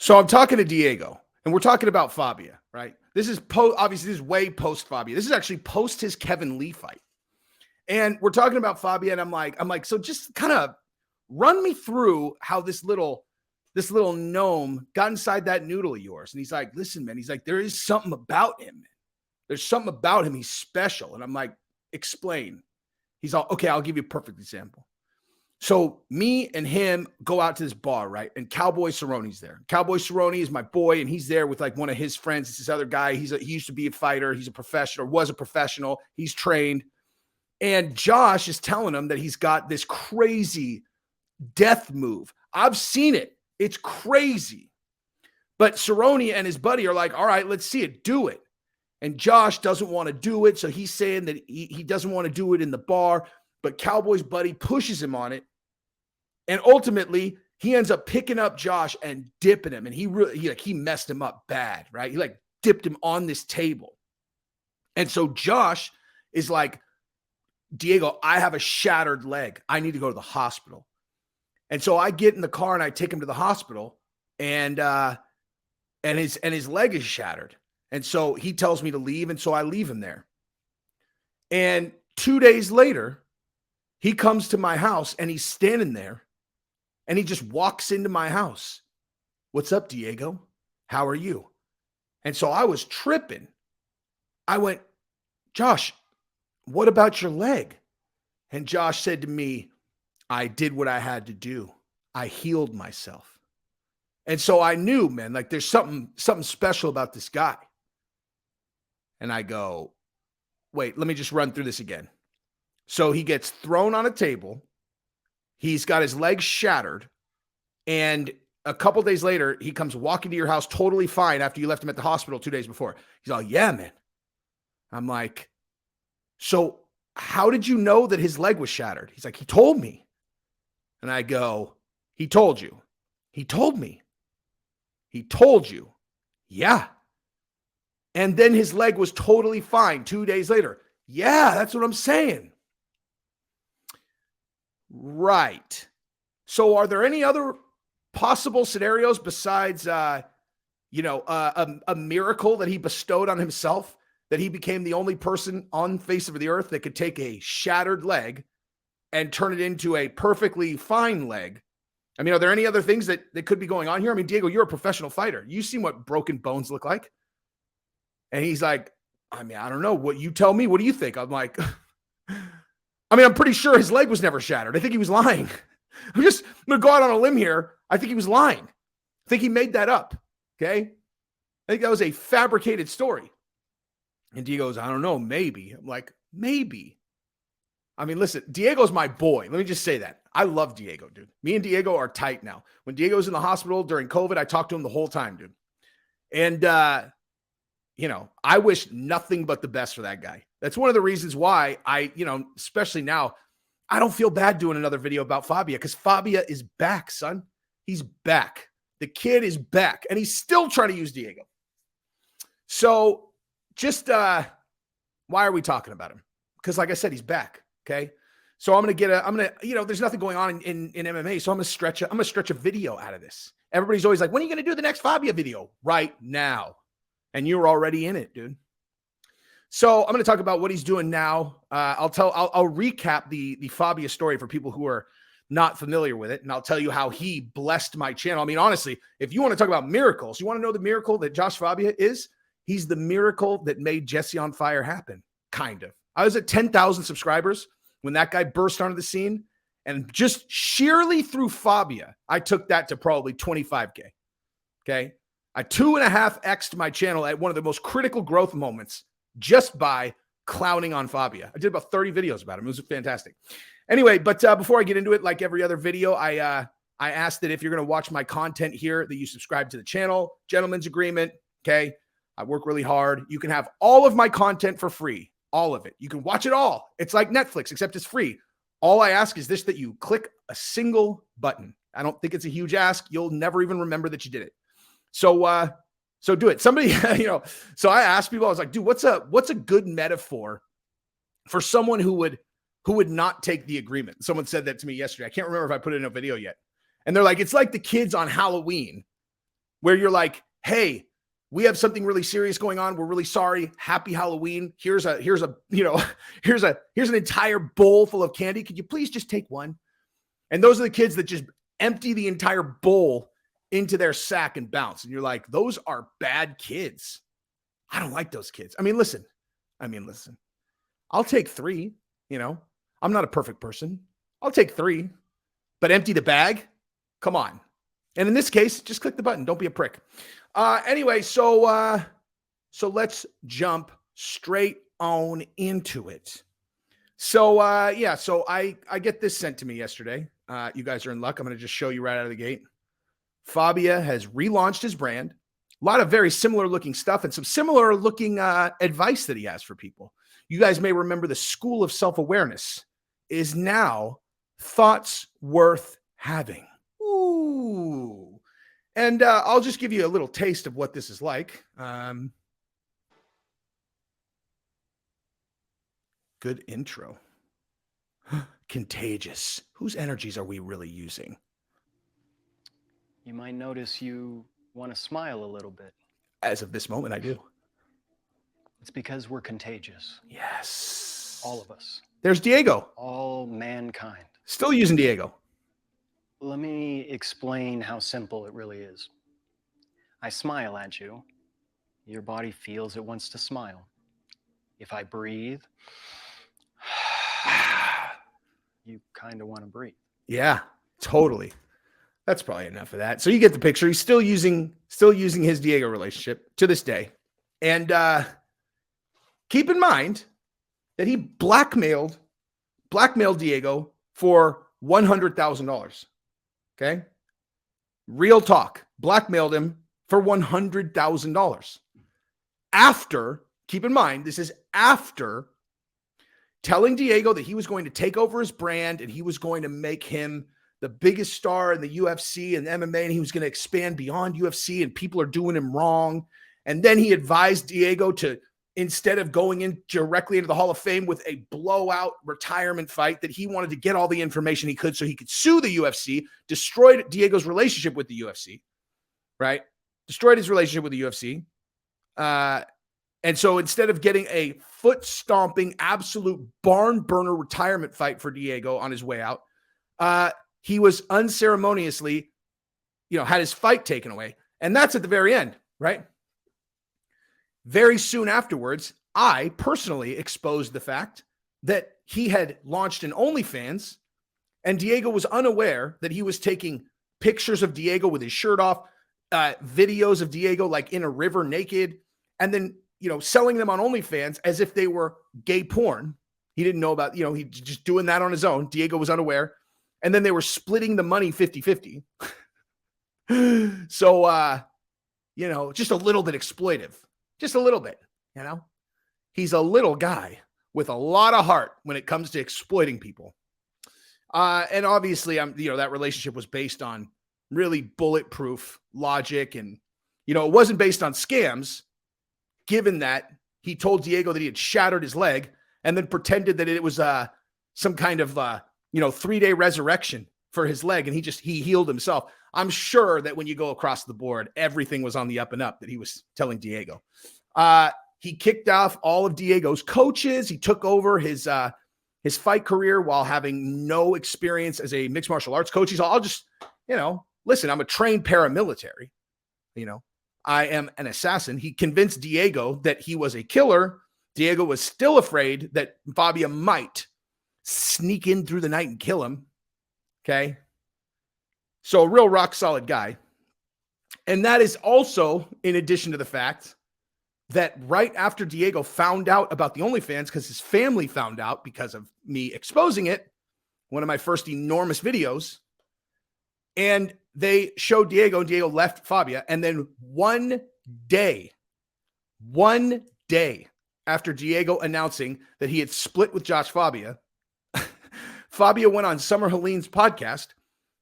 So I'm talking to Diego, and we're talking about Fabia, right? This is obviously this is way post Fabia. This is actually post his Kevin Lee fight. And we're talking about Fabia, and I'm like, so just kind of run me through how this little gnome got inside that noodle of yours. And he's like, listen, man, he's like, there is something about him, man. There's something about him. He's special. And I'm like, explain. He's all, okay, I'll give you a perfect example. So me and him go out to this bar, right? And Cowboy Cerrone's there. Cowboy Cerrone is my boy, and he's there with like one of his friends. It's this other guy. He used to be a fighter. He's a professional, was a professional. He's trained. And Josh is telling him that he's got this crazy death move. I've seen it. It's crazy. But Cerrone and his buddy are like, all right, let's see it. Do it. And Josh doesn't want to do it. So he's saying that he doesn't want to do it in the bar. But Cowboy's buddy pushes him on it. And ultimately, he ends up picking up Josh and dipping him. And he messed him up bad, right? He like dipped him on this table. And so Josh is like, Diego, I have a shattered leg. I need to go to the hospital. And so I get in the car and I take him to the hospital, and his leg is shattered. And so he tells me to leave. And so I leave him there. And 2 days later, he comes to my house and he's standing there and he just walks into my house. What's up, Diego? How are you? And so I was tripping. I went, Josh, what about your leg? And Josh said to me, I did what I had to do. I healed myself. And so I knew, man, like there's something special about this guy. And I go, wait, let me just run through this again. So he gets thrown on a table. He's got his legs shattered. And a couple days later, he comes walking to your house totally fine after you left him at the hospital 2 days before. He's all, yeah, man. I'm like, so how did you know that his leg was shattered? He's like, he told me. And I go, he told you. He told me. He told you. Yeah. And then his leg was totally fine 2 days later. Yeah, that's what I'm saying. Right. So are there any other possible scenarios besides, a miracle that he bestowed on himself, that he became the only person on the face of the earth that could take a shattered leg and turn it into a perfectly fine leg? I mean, are there any other things that could be going on here? I mean, Diego, you're a professional fighter. You've seen what broken bones look like. And he's like, I mean, I don't know. What you tell me. What do you think? I'm like, I mean, I'm pretty sure his leg was never shattered. I think he was lying. I'm going to go out on a limb here. I think he was lying. I think he made that up. Okay. I think that was a fabricated story. And Diego goes, I don't know. Maybe. I'm like, maybe. I mean, listen, Diego's my boy. Let me just say that. I love Diego, dude. Me and Diego are tight now. When Diego was in the hospital during COVID, I talked to him the whole time, dude. And, I wish nothing but the best for that guy. That's one of the reasons why especially now, I don't feel bad doing another video about Fabia, because Fabia is back, son. He's back. The kid is back, and he's still trying to use Diego. So just why are we talking about him? Because like I said, he's back. Okay. So there's nothing going on in MMA. So I'm going to stretch a video out of this. Everybody's always like, when are you going to do the next Fabia video? Right now. And you're already in it, dude. So I'm going to talk about what he's doing now. I'll recap the Fabia story for people who are not familiar with it. And I'll tell you how he blessed my channel. I mean, honestly, if you want to talk about miracles, you want to know the miracle that Josh Fabia is? He's the miracle that made Jesse on Fire happen. Kind of. I was at 10,000 subscribers when that guy burst onto the scene. And just sheerly through Fabia, I took that to probably 25K. Okay. I 2.5x'd my channel at one of the most critical growth moments just by clowning on Fabia. I did about 30 videos about him. It was fantastic. Anyway, but before I get into it, like every other video, I asked that if you're going to watch my content here, that you subscribe to the channel. Gentleman's agreement. Okay. I work really hard. You can have all of my content for free. All of it. You can watch it all. It's like Netflix, except it's free. All I ask is this, that you click a single button. I don't think it's a huge ask. You'll never even remember that you did it. So do it. Somebody, so I asked people, I was like, dude, what's a good metaphor for someone who would not take the agreement? Someone said that to me yesterday. I can't remember if I put it in a video yet. And they're like, it's like the kids on Halloween where you're like, hey, we have something really serious going on. We're really sorry. Happy Halloween. Here's an entire bowl full of candy. Could you please just take one? And those are the kids that just empty the entire bowl into their sack and bounce. And you're like, those are bad kids. I don't like those kids. I mean, listen, I'll take 3, I'm not a perfect person. I'll take 3, but empty the bag. Come on. And in this case, just click the button. Don't be a prick. Anyway, so let's jump straight on into it. So I get this sent to me yesterday. You guys are in luck. I'm going to just show you right out of the gate. Fabia has relaunched his brand. A lot of very similar looking stuff and some similar looking advice that he has for people. You guys may remember the School of Self-Awareness is now thoughts worth having. Ooh. And I'll just give you a little taste of what this is like. Good intro. Contagious. Whose energies are we really using? You might notice you want to smile a little bit. As of this moment, I do. It's because we're contagious. Yes. All of us. There's Diego. All mankind. Still using Diego. Let me explain how simple it really is. I smile at you. Your body feels it wants to smile. If I breathe, you kind of want to breathe. Yeah, totally. That's probably enough of that. So you get the picture. He's still using his Diego relationship to this day. And keep in mind that he blackmailed Diego for $100,000. Okay? Real talk. Blackmailed him for $100,000. After, keep in mind, this is after telling Diego that he was going to take over his brand and he was going to make him the biggest star in the UFC and MMA, and he was going to expand beyond UFC, and people are doing him wrong. And then he advised Diego to, instead of going in directly into the Hall of Fame with a blowout retirement fight, that he wanted to get all the information he could so he could sue the UFC, destroyed Diego's relationship with the UFC, right? Destroyed his relationship with the UFC. And so instead of getting a foot-stomping, absolute barn-burner retirement fight for Diego on his way out, he was unceremoniously, had his fight taken away. And that's at the very end, right? Very soon afterwards, I personally exposed the fact that he had launched an OnlyFans, and Diego was unaware that he was taking pictures of Diego with his shirt off, videos of Diego like in a river naked, and then, selling them on OnlyFans as if they were gay porn. He didn't know about, he just doing that on his own. Diego was unaware. And then they were splitting the money 50-50. So, just a little bit exploitive. Just a little bit, He's a little guy with a lot of heart when it comes to exploiting people. And obviously, that relationship was based on really bulletproof logic. And, it wasn't based on scams, given that he told Diego that he had shattered his leg and then pretended that it was some kind of 3-day resurrection for his leg, and he healed himself. I'm sure that when you go across the board, everything was on the up and up that he was telling Diego. He kicked off all of Diego's coaches. He took over his fight career while having no experience as a mixed martial arts coach. He's all just, listen, I'm a trained paramilitary. I am an assassin. He convinced Diego that he was a killer. Diego was still afraid that Fabia might sneak in through the night and kill him. Okay. So a real rock solid guy. And that is also in addition to the fact that right after Diego found out about the OnlyFans, because his family found out because of me exposing it, one of my first enormous videos, and they showed Diego, and Diego left Fabia. And then one day after Diego announcing that he had split with Josh Fabia, Fabia went on Summer Helene's podcast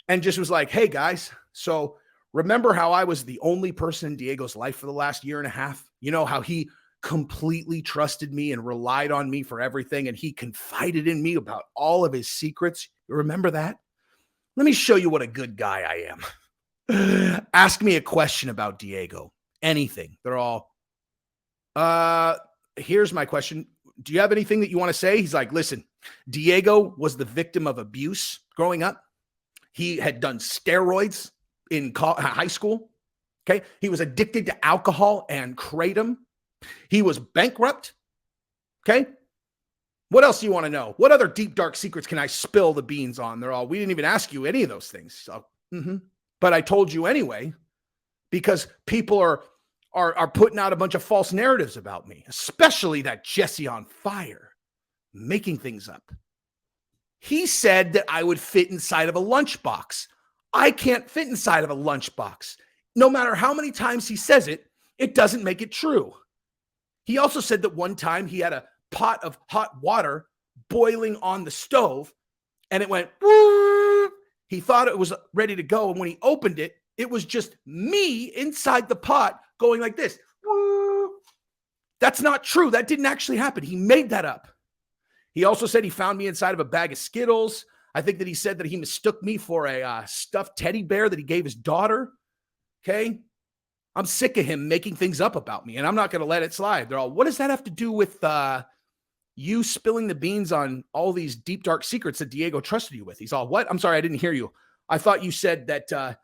and just was like, hey guys, so remember how I was the only person in Diego's life for the last year and a half? How he completely trusted me and relied on me for everything. And he confided in me about all of his secrets. You remember that? Let me show you what a good guy I am. Ask me a question about Diego. Anything. They're all, here's my question. Do you have anything that you want to say? He's like, listen, Diego was the victim of abuse growing up. He had done steroids in high school. Okay. He was addicted to alcohol and kratom. He was bankrupt. Okay. What else do you want to know? What other deep, dark secrets can I spill the beans on? They're all, we didn't even ask you any of those things. So, but I told you anyway, because people are putting out a bunch of false narratives about me, especially that Jesse on Fire, making things up. He said that I would fit inside of a lunchbox. I can't fit inside of a lunchbox. No matter how many times he says it, it doesn't make it true. He also said that one time he had a pot of hot water boiling on the stove and it went, woo! He thought it was ready to go. And when he opened it, it was just me inside the pot going like this. Woo! That's not true. That didn't actually happen. He made that up. He also said he found me inside of a bag of Skittles. I think that he said that he mistook me for a stuffed teddy bear that he gave his daughter. Okay. I'm sick of him making things up about me, and I'm not going to let it slide. They're all, what does that have to do with you spilling the beans on all these deep, dark secrets that Diego trusted you with? He's all, what? I'm sorry, I didn't hear you. I thought you said that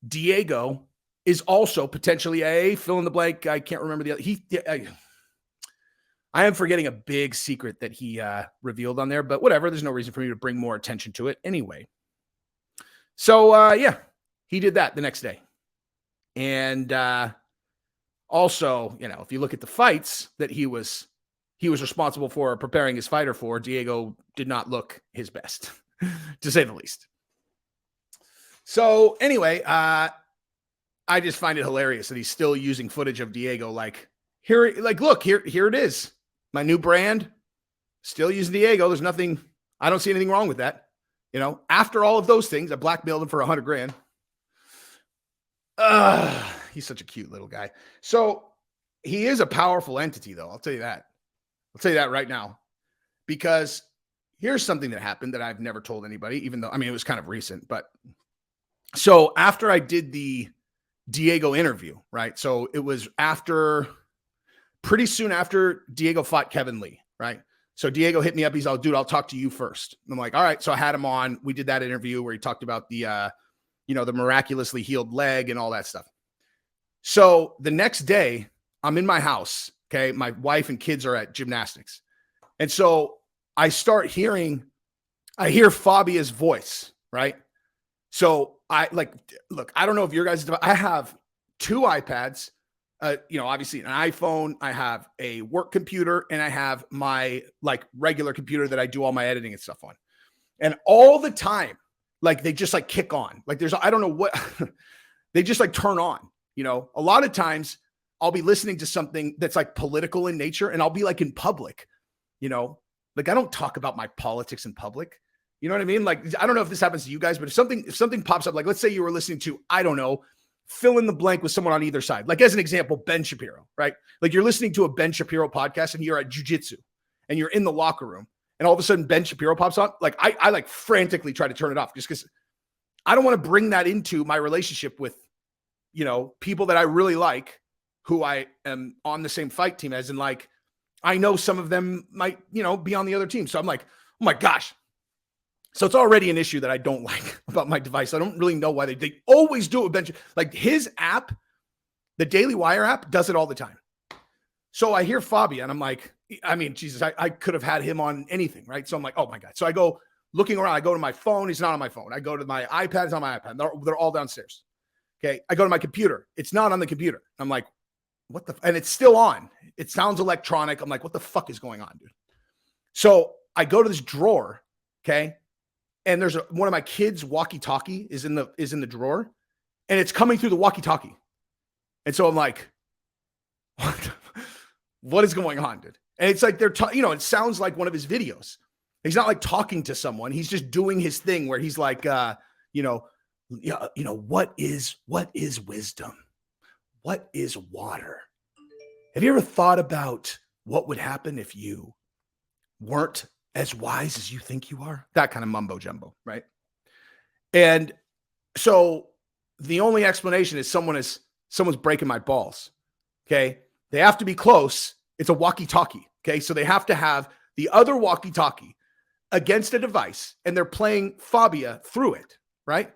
Diego is also potentially a fill in the blank. I can't remember the other. I am forgetting a big secret that he revealed on there, but whatever. There's no reason for me to bring more attention to it anyway. So, yeah, he did that the next day. And also, you know, if you look at the fights that he was responsible for preparing his fighter for, Diego did not look his best, to say the least. So anyway, I just find it hilarious that he's still using footage of Diego. Like here, like, look, here it is. My new brand, still using Diego. There's nothing, I don't see anything wrong with that. You know, after all of those things, I blackmailed him for $100,000. He's such a cute little guy. So he is a powerful entity, though. I'll tell you that. I'll tell you that right now, because here's something that happened that I've never told anybody, even though, I mean, it was kind of recent, but so after I did the Diego interview, right? So it was pretty soon after Diego fought Kevin Lee, right? So Diego hit me up. He's all, dude, I'll talk to you first. And I'm like, all right. So I had him on. We did that interview where he talked about the, the miraculously healed leg and all that stuff. So the next day I'm in my house. Okay. My wife and kids are at gymnastics. And so I hear Fabia's voice, right? So look, I don't know if your guys, I have 2 iPads, obviously an iPhone, I have a work computer, and I have my regular computer that I do all my editing and stuff on. And all the time, they just kick on. I don't know what, they just turn on, a lot of times I'll be listening to something that's political in nature, and I'll be in public, I don't talk about my politics in public. You know what I mean? I don't know if this happens to you guys, but if something pops up, let's say you were listening to, I don't know, fill in the blank with someone on either side. As an example, Ben Shapiro, right? You're listening to a Ben Shapiro podcast and you're at jiu-jitsu and you're in the locker room and all of a sudden Ben Shapiro pops on. I frantically try to turn it off just because I don't want to bring that into my relationship with, people that I really like, who I am on the same fight team as, and I know some of them might, be on the other team. So I'm like, oh my gosh. So it's already an issue that I don't like about my device. I don't really know why they always do it with Ben. His app, the Daily Wire app, does it all the time. So I hear Fabia and I'm like, I mean, Jesus, I could have had him on anything, right? So I'm like, oh my God. So I go looking around. I go to my phone. He's not on my phone. I go to my iPad. It's on my iPad. They're all downstairs. Okay. I go to my computer. It's not on the computer. I'm like, what the, and it's still on. It sounds electronic. I'm like, what the fuck is going on, dude? So I go to this drawer. Okay. And there's one of my kids' walkie-talkie is in the drawer, and it's coming through the walkie-talkie. And so I'm like, what is going on, dude? And it's they're it sounds like one of his videos. He's not talking to someone. He's just doing his thing where he's what is wisdom? What is water? Have you ever thought about what would happen if you weren't as wise as you think you are? That kind of mumbo jumbo, right? And so the only explanation is someone's breaking my balls. Okay. They have to be close. It's a walkie-talkie. Okay. So they have to have the other walkie-talkie against a device and they're playing Fabia through it. Right.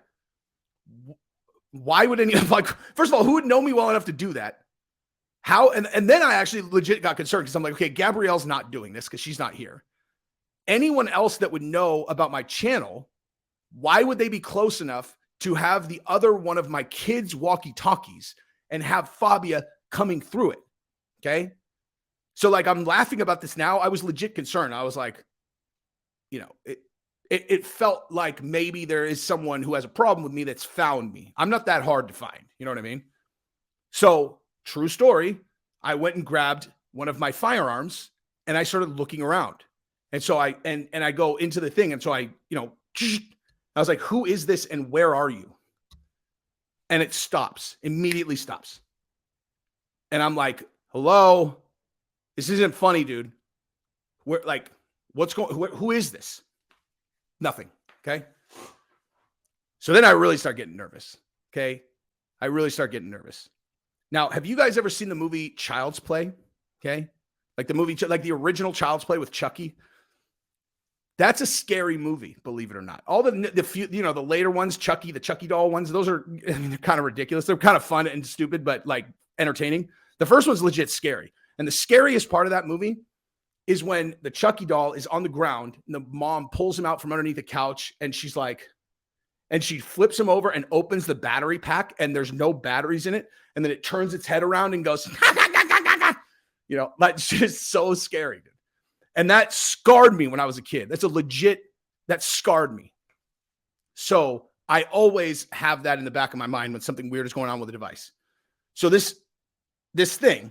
Why would any, like, first of all, who would know me well enough to do that? How? And then I actually legit got concerned because I'm like, okay, Gabrielle's not doing this because she's not here. Anyone else that would know about my channel, why would they be close enough to have the other one of my kids' walkie-talkies and have Fabia coming through it? Okay. So like, I'm laughing about this now. I was legit concerned. I was like, you know, it felt like maybe there is someone who has a problem with me that's found me. I'm not that hard to find. You know what I mean? So true story. I went and grabbed one of my firearms and I started looking around. And so I go into the thing. And so I was like, who is this and where are you? And it stops, immediately stops. And I'm like, hello, this isn't funny, dude. Where, like, what's going, who is this? Nothing. Okay. So then I really start getting nervous. Okay. I really start getting nervous. Now, have you guys ever seen the movie Child's Play? Okay. Like the movie, like the original Child's Play with Chucky. That's a scary movie, believe it or not. All the few, you know, the later ones, Chucky, the Chucky doll ones, those are, I mean, they're kind of ridiculous. They're kind of fun and stupid, but like entertaining. The first one's legit scary. And the scariest part of that movie is when the Chucky doll is on the ground and the mom pulls him out from underneath the couch and she's like, and she flips him over and opens the battery pack and there's no batteries in it. And then it turns its head around and goes, you know, that's just so scary, dude. And that scarred me when I was a kid. That scarred me. So I always have that in the back of my mind when something weird is going on with a device. So this thing,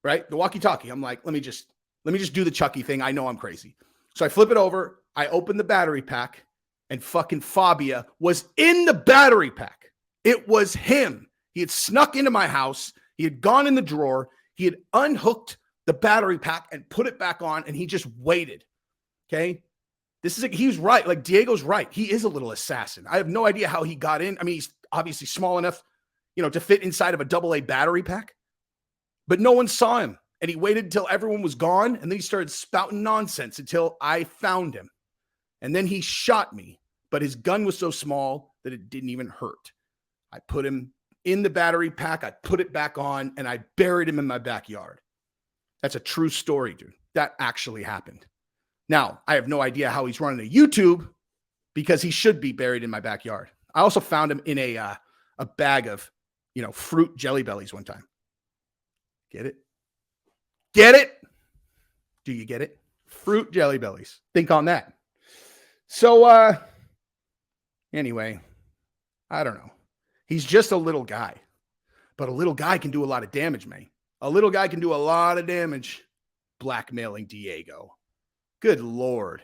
right? The walkie-talkie, I'm like, let me just do the Chucky thing. I know I'm crazy. So I flip it over. I open the battery pack and fucking Fabia was in the battery pack. It was him. He had snuck into my house. He had gone in the drawer. He had unhooked the battery pack and put it back on. And he just waited. Okay. He's right. Like Diego's right. He is a little assassin. I have no idea how he got in. I mean, he's obviously small enough, you know, to fit inside of a AA battery pack, but no one saw him. And he waited until everyone was gone. And then he started spouting nonsense until I found him. And then he shot me, but his gun was so small that it didn't even hurt. I put him in the battery pack. I put it back on and I buried him in my backyard. That's a true story, dude. That actually happened. Now, I have no idea how he's running a YouTube because he should be buried in my backyard. I also found him in a bag of, you know, fruit Jelly Bellies one time. Get it? Get it? Do you get it? Fruit Jelly Bellies. Think on that. So, anyway, I don't know. He's just a little guy, but a little guy can do a lot of damage, man. A little guy can do a lot of damage blackmailing Diego. Good Lord.